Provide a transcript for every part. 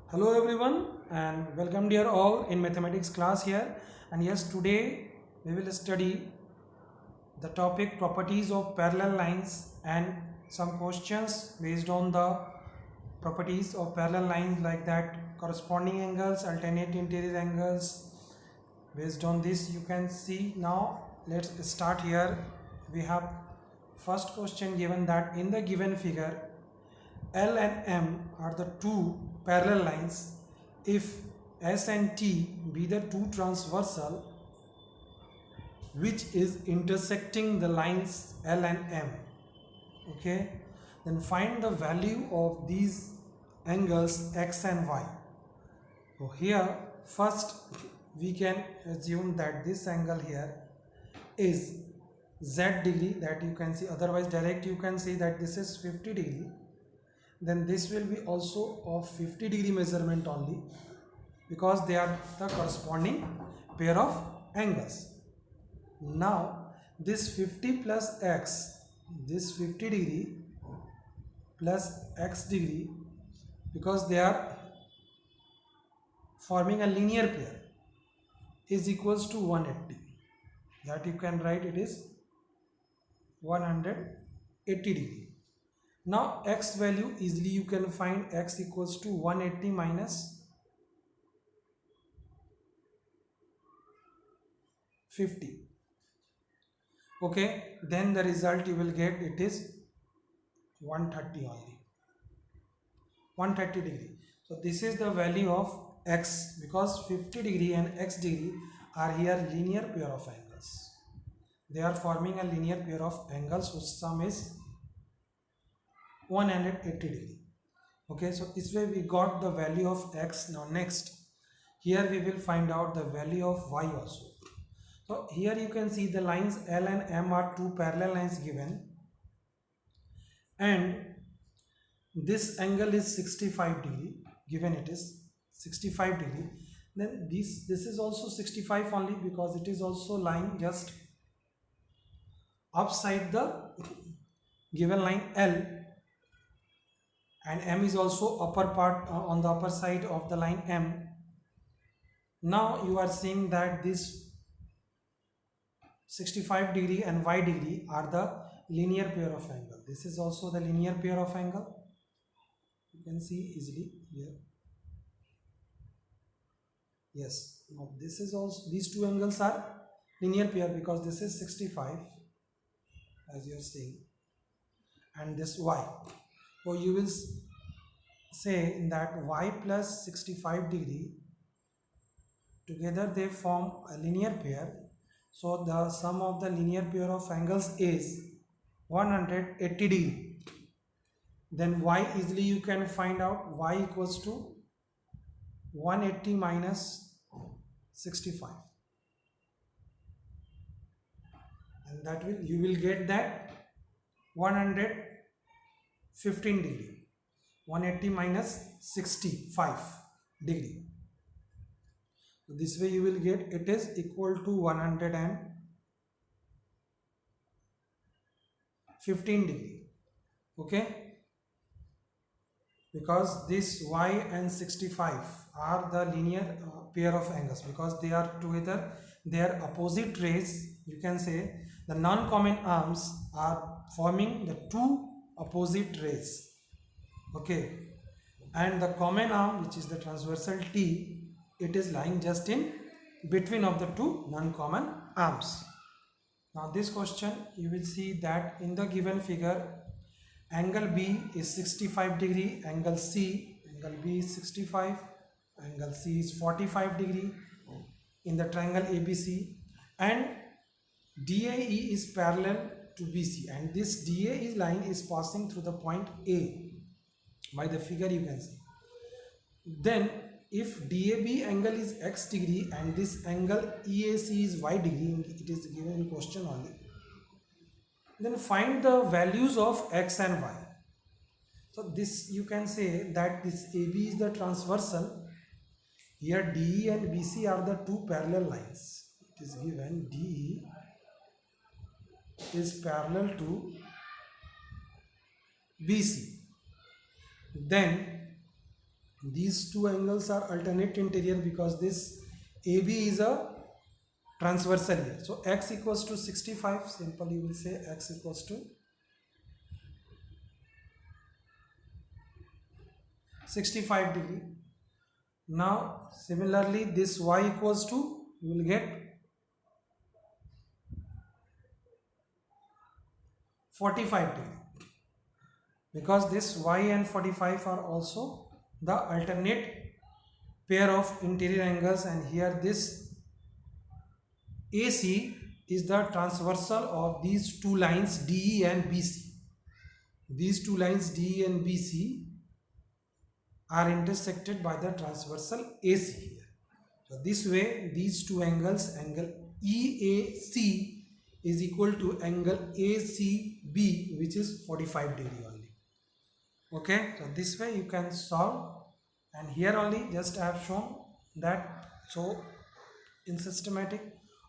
Hello everyone and welcome dear all in mathematics class here, and yes, today we will study the topic properties of parallel lines and some questions based on the properties of parallel lines, like that corresponding angles, alternate interior angles. Based on this you can see. Now let's start here. We have first question given that in the given figure L and M are the two parallel lines. If S and T be the two transversal which is intersecting the lines L and M, okay, then find the value of these angles X and Y. So here first we can assume that this angle here is Z degree, that you can see, otherwise direct you can say that this is 50 degree, then this will be also of 50 degree measurement only, because they are the corresponding pair of angles. Now this 50 plus x, this 50 degree plus x degree, because they are forming a linear pair, is equals to 180. That you can write it is 180 degree. Now x value easily you can find, x equals to 180 minus 50. Okay, then the result you will get, it is 130 only, 130 degree. So this is the value of x, because 50 degree and x degree are here linear pair of angles. They are forming a linear pair of angles whose sum is 180 degree. Okay, so this way we got the value of x. Now next, here we will find out the value of y also. So here you can see the lines L and M are two parallel lines given, and this angle is 65 degree, given it is 65 degree. Then this is also 65 only, because it is also lying just upside the given line L, and M is also upper part, on the upper side of the line M. Now you are seeing that this 65 degree and y degree are the linear pair of angle. This is also the linear pair of angle, you can see easily here. Yes, now this is also, these two angles are linear pair, because this is 65 as you are seeing, and this y. So you will say that y plus 65 degree together they form a linear pair. So the sum of the linear pair of angles is 180 degree. Then y easily you can find out, y equals to 180 minus 65, and that will, you will get that 115 degree. 180 minus 65 degree. So this way you will get, it is equal to 115 degree. Okay, because this y and 65 are the linear pair of angles, because they are together, they are opposite rays, you can say. The non-common arms are forming the two opposite rays. Okay, and the common arm, which is the transversal T, it is lying just in between of the two non-common arms. Now this question you will see that in the given figure, angle B is 65 degree, angle B is 65, angle C is 45 degree in the triangle ABC, and DAE is parallel to BC, and this DAE line is passing through the point A. By the figure you can see. Then if DAB angle is x degree and this angle EAC is y degree, it is given in question only, then find the values of x and y. So this you can say that this AB is the transversal. Here DE and BC are the two parallel lines. It is given DE is parallel to BC. Then these two angles are alternate interior because this AB is a transversal here. So x equals to 65, simply we will say x equals to 65 degree. Now similarly this y equals to, you will get 45 degree, because this y and 45 are also the alternate pair of interior angles, and here this AC is the transversal of these two lines DE and BC. These two lines DE and BC are intersected by the transversal AC here. So this way these two angles, angle EAC is equal to angle ACB, which is 45 degree only. Okay, so this way you can solve, and here only just I have shown that. So in systematic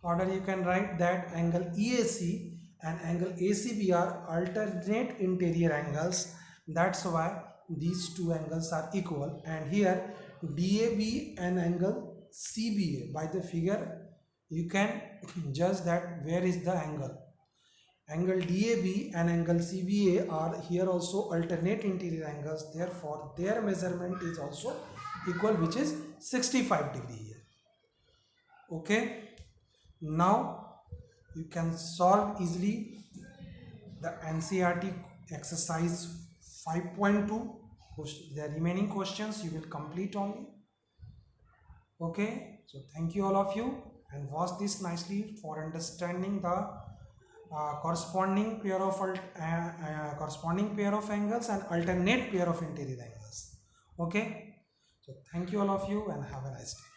order you can write that angle EAC and angle ACB are alternate interior angles, that's why these two angles are equal. And here DAB and angle CBA, by the figure you can judge that where is the angle. Angle DAB and angle CBA are here also alternate interior angles, therefore their measurement is also equal, which is 65 degree here. Okay, now you can solve easily the NCERT exercise 5.2. The remaining questions you will complete only. Okay, so thank you all of you, and watch this nicely for understanding the corresponding pair of angles and alternate pair of interior angles. Okay, so thank you all of you, and have a nice day.